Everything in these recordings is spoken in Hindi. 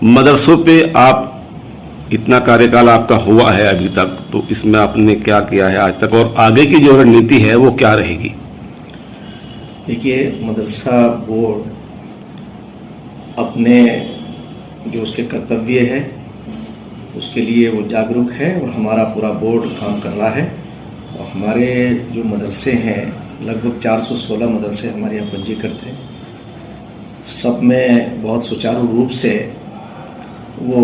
मदरसों पे आप इतना कार्यकाल आपका हुआ है अभी तक, तो इसमें आपने क्या किया है आज तक और आगे की जो रणनीति है वो क्या रहेगी? देखिए, मदरसा बोर्ड अपने जो उसके कर्तव्य है उसके लिए वो जागरूक है और हमारा पूरा बोर्ड काम कर रहा है। और हमारे जो मदरसे हैं, लगभग 416 मदरसे हमारे यहाँ पंजीकृत हैं, सब में बहुत सुचारू रूप से वो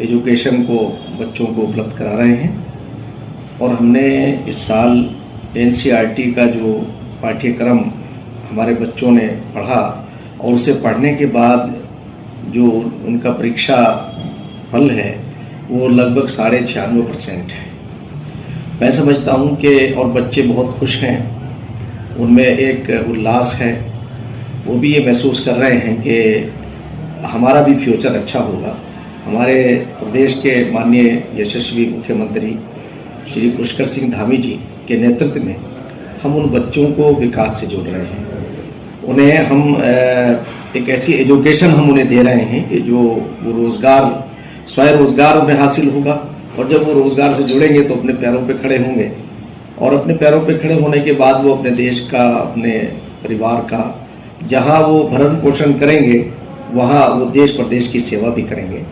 एजुकेशन को बच्चों को उपलब्ध करा रहे हैं। और हमने इस साल NCERT का जो पाठ्यक्रम हमारे बच्चों ने पढ़ा और उसे पढ़ने के बाद जो उनका परीक्षा फल है वो लगभग 96% है। मैं समझता हूँ कि और बच्चे बहुत खुश हैं, उनमें एक उल्लास है, वो भी ये महसूस कर रहे हैं कि हमारा भी फ्यूचर अच्छा होगा। हमारे प्रदेश के माननीय यशस्वी मुख्यमंत्री श्री पुष्कर सिंह धामी जी के नेतृत्व में हम उन बच्चों को विकास से जोड़ रहे हैं। उन्हें हम एक ऐसी एजुकेशन हम उन्हें दे रहे हैं कि जो वो रोज़गार, स्वयं रोज़गार उन्हें हासिल होगा और जब वो रोज़गार से जुड़ेंगे तो अपने पैरों पे खड़े होंगे और अपने पैरों पे खड़े होने के बाद वो अपने देश का, अपने परिवार का, जहाँ वो भरण पोषण करेंगे वहाँ वो देश प्रदेश की सेवा भी करेंगे।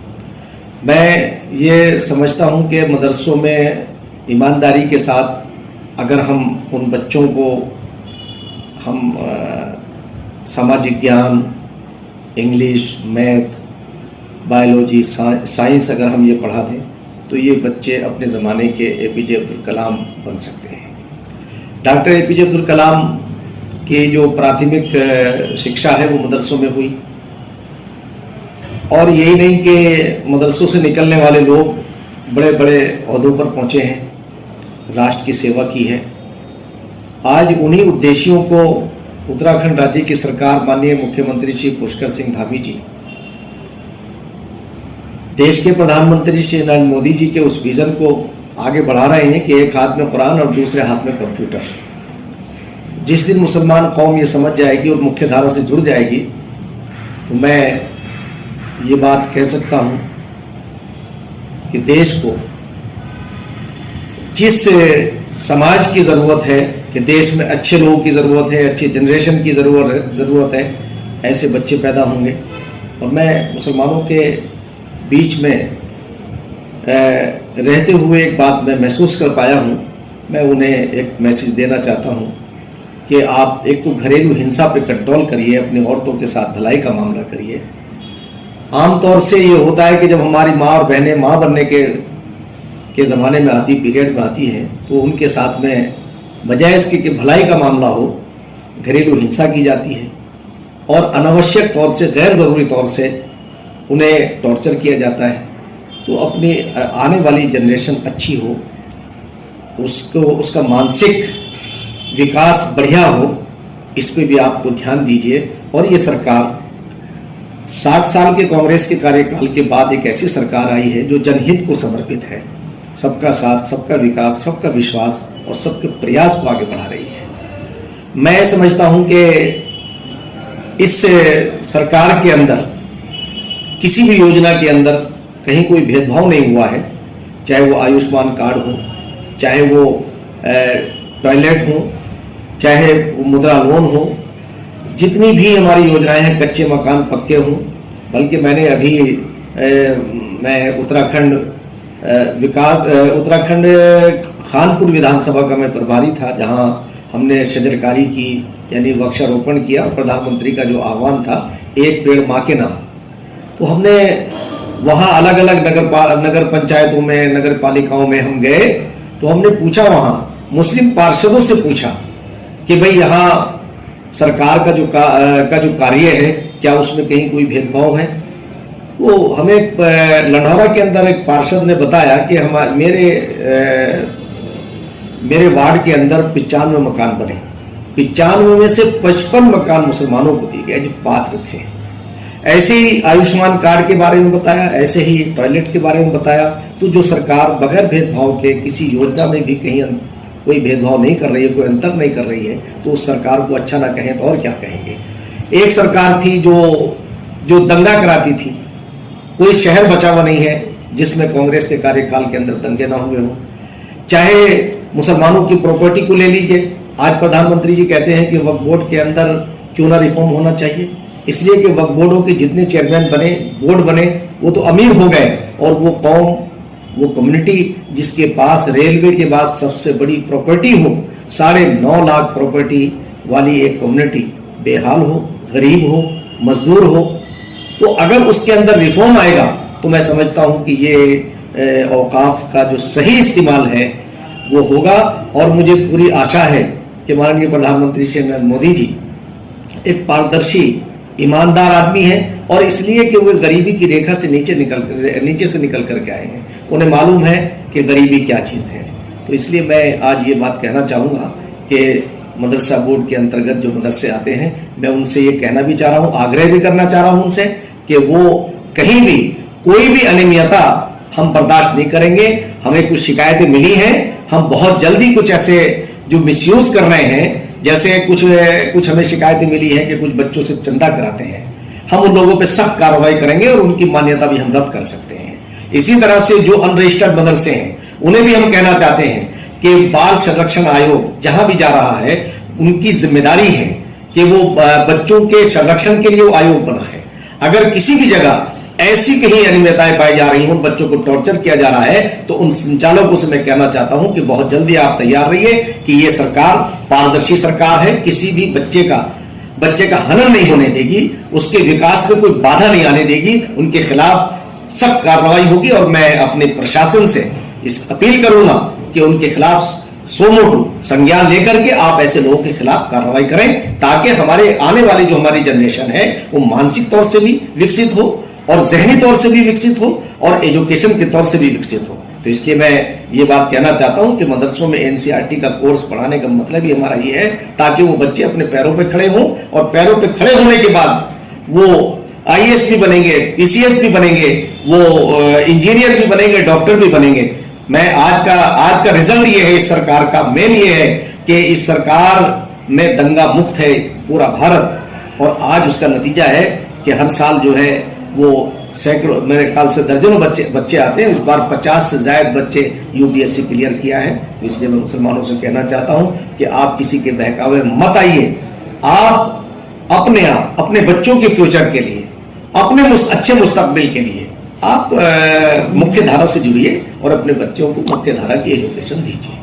मैं ये समझता हूँ कि मदरसों में ईमानदारी के साथ अगर हम उन बच्चों को हम सामाजिक ज्ञान, इंग्लिश, मैथ, बायोलॉजी, साइंस अगर हम ये पढ़ा दें तो ये बच्चे अपने ज़माने के APJ अब्दुल कलाम बन सकते हैं। डॉक्टर APJ अब्दुल कलाम की जो प्राथमिक शिक्षा है वो मदरसों में हुई और यही नहीं कि मदरसों से निकलने वाले लोग बड़े बड़े ओहदों पर पहुंचे हैं, राष्ट्र की सेवा की है। आज उन्हीं उद्देश्यों को उत्तराखंड राज्य की सरकार, माननीय मुख्यमंत्री श्री पुष्कर सिंह धामी जी, देश के प्रधानमंत्री श्री नरेंद्र मोदी जी के उस विजन को आगे बढ़ा रहे हैं कि एक हाथ में कुरान और दूसरे हाथ में कंप्यूटर। जिस दिन मुसलमान कौम ये समझ जाएगी और मुख्य धारा से जुड़ जाएगी तो मैं ये बात कह सकता हूं कि देश को जिस समाज की ज़रूरत है, कि देश में अच्छे लोगों की ज़रूरत है, अच्छी जनरेशन की ज़रूरत है, ऐसे बच्चे पैदा होंगे। और मैं मुसलमानों के बीच में रहते हुए एक बात मैं महसूस कर पाया हूँ, मैं उन्हें एक मैसेज देना चाहता हूँ कि आप एक तो घरेलू हिंसा पे कंट्रोल करिए, अपनी औरतों के साथ भलाई का मामला करिए। आमतौर से ये होता है कि जब हमारी माँ और बहनें माँ बनने के ज़माने में आती, पीरियड में आती हैं, तो उनके साथ में बजाय इसके कि भलाई का मामला हो, घरेलू हिंसा की जाती है और अनावश्यक तौर से, गैर ज़रूरी तौर से उन्हें टॉर्चर किया जाता है। तो अपनी आने वाली जनरेशन अच्छी हो, उसका मानसिक विकास बढ़िया हो, इस पे भी आपको ध्यान दीजिए। और ये सरकार 60 साल के कांग्रेस के कार्यकाल के बाद एक ऐसी सरकार आई है जो जनहित को समर्पित है, सबका साथ, सबका विकास, सबका विश्वास और सबके प्रयास को आगे बढ़ा रही है। मैं समझता हूं कि इस सरकार के अंदर किसी भी योजना के अंदर कहीं कोई भेदभाव नहीं हुआ है, चाहे वो आयुष्मान कार्ड हो, चाहे वो टॉयलेट हो, चाहे वो मुद्रा लोन हो, जितनी भी हमारी योजनाएं हैं, कच्चे मकान पक्के हों। बल्कि मैंने अभी मैं उत्तराखंड खानपुर विधानसभा का मैं प्रभारी था, जहां हमने शजरकारी की, यानी वृक्षारोपण किया। प्रधानमंत्री का जो आह्वान था, एक पेड़ माँ के नाम, तो हमने वहाँ अलग अलग नगर पंचायतों में, नगर पालिकाओं में हम गए तो हमने पूछा, वहाँ मुस्लिम पार्षदों से पूछा कि भाई यहाँ सरकार का जो कार्य है, क्या उसमें कहीं कोई भेदभाव है? तो हमें लंढौरा के अंदर एक पार्षद ने बताया कि मेरे वार्ड के अंदर 95 मकान बने, 95 में से 55 मकान मुसलमानों को दिए गए जो पात्र थे। ऐसे ही आयुष्मान कार्ड के बारे में बताया, ऐसे ही टॉयलेट के बारे में बताया। तो जो सरकार बगैर भेदभाव के किसी योजना में भी कहीं कोई भेदभाव नहीं कर रही है, कोई अंतर नहीं कर रही है, तो उस सरकार को अच्छा ना कहें तो और क्या कहेंगे। एक सरकार थी जो दंगा कराती थी, कोई शहर बचा हुआ नहीं है जिसमें कांग्रेस के कार्यकाल के अंदर दंगे ना हुए हों। चाहे मुसलमानों की प्रॉपर्टी को ले लीजिए, आज प्रधानमंत्री जी कहते हैं कि वक्फ बोर्ड के अंदर क्यों ना रिफॉर्म होना चाहिए, इसलिए कि वक्फ बोर्डों के जितने चेयरमैन बने, बोर्ड बने, वो तो अमीर हो गए और वो कौम, वो कम्युनिटी जिसके पास रेलवे के बाद सबसे बड़ी प्रॉपर्टी हो, 9.5 लाख प्रॉपर्टी वाली एक कम्युनिटी बेहाल हो, गरीब हो, मजदूर हो। तो अगर उसके अंदर रिफॉर्म आएगा तो मैं समझता हूं कि ये औकाफ का जो सही इस्तेमाल है वो होगा। और मुझे पूरी आशा है कि माननीय प्रधानमंत्री श्री नरेंद्र मोदी जी एक पारदर्शी, ईमानदार आदमी है, और इसलिए कि वो गरीबी की रेखा से नीचे से निकल करके आए हैं, उन्हें मालूम है कि गरीबी क्या चीज़ है। तो इसलिए मैं आज ये बात कहना चाहूँगा कि मदरसा बोर्ड के अंतर्गत जो मदरसे आते हैं, मैं उनसे ये कहना भी चाह रहा हूँ, आग्रह भी करना चाह रहा हूँ उनसे कि वो कहीं भी कोई भी अनियमितता हम बर्दाश्त नहीं करेंगे। हमें कुछ शिकायतें मिली हैं, हम बहुत जल्दी कुछ ऐसे जो मिसयूज कर रहे हैं, जैसे कुछ हमें शिकायतें मिली है कि कुछ बच्चों से चंदा कराते हैं, हम उन लोगों पे सख्त कार्रवाई करेंगे और उनकी मान्यता भी हम रद्द कर सकते हैं। इसी तरह से जो अनरजिस्टर्ड मदरसे हैं उन्हें भी हम कहना चाहते हैं कि बाल संरक्षण आयोग जहां भी जा रहा है, उनकी जिम्मेदारी है कि वो बच्चों के संरक्षण के लिए वो आयोग बना है। अगर किसी भी जगह ऐसी कहीं अनियमितताएं पाई जा रही हैं, उन बच्चों को टॉर्चर किया जा रहा है, तो उन संचालकों से मैं कहना चाहता हूं कि बहुत जल्दी आप तैयार रहिए कि ये सरकार पारदर्शी सरकार है, किसी भी बच्चे का हनन नहीं होने देगी, उसके विकास में कोई बाधा नहीं आने देगी, उनके खिलाफ सख्त कार्रवाई होगी। और मैं अपने प्रशासन से इस अपील करूंगा कि उनके खिलाफ सोमोटो संज्ञान लेकर के आप ऐसे लोगों के खिलाफ कार्रवाई करें, ताकि हमारे आने वाली जो हमारी जनरेशन है वो मानसिक तौर से भी विकसित हो और जहनी तौर से भी विकसित हो और एजुकेशन के तौर से भी विकसित हो। तो इसलिए मैं ये बात कहना चाहता हूं कि मदरसों में एनसीईआरटी का कोर्स पढ़ाने का मतलब ही हमारा ये है ताकि वो बच्चे अपने पैरों पे खड़े हों, और पैरों पे खड़े होने के बाद वो आईएएस भी बनेंगे, पीसीएस भी बनेंगे, वो इंजीनियर भी बनेंगे, डॉक्टर भी बनेंगे। मैं आज का रिजल्ट ये है इस सरकार का, मेन ये है कि इस सरकार में दंगा मुक्त है पूरा भारत, और आज उसका नतीजा है कि हर साल जो है वो सैकड़ों, मेरे ख्याल से दर्जनों बच्चे आते हैं। इस बार 50 से ज्यादा बच्चे यूपीएससी क्लियर किया है। तो इसलिए मैं मुसलमानों से कहना चाहता हूं कि आप किसी के बहकावे मत आइए। आप अपने बच्चों के फ्यूचर के लिए, अपने अच्छे मुस्तकबिल के लिए आप मुख्य धारा से जुड़िए और अपने बच्चों को मुख्य धारा की एजुकेशन दीजिए।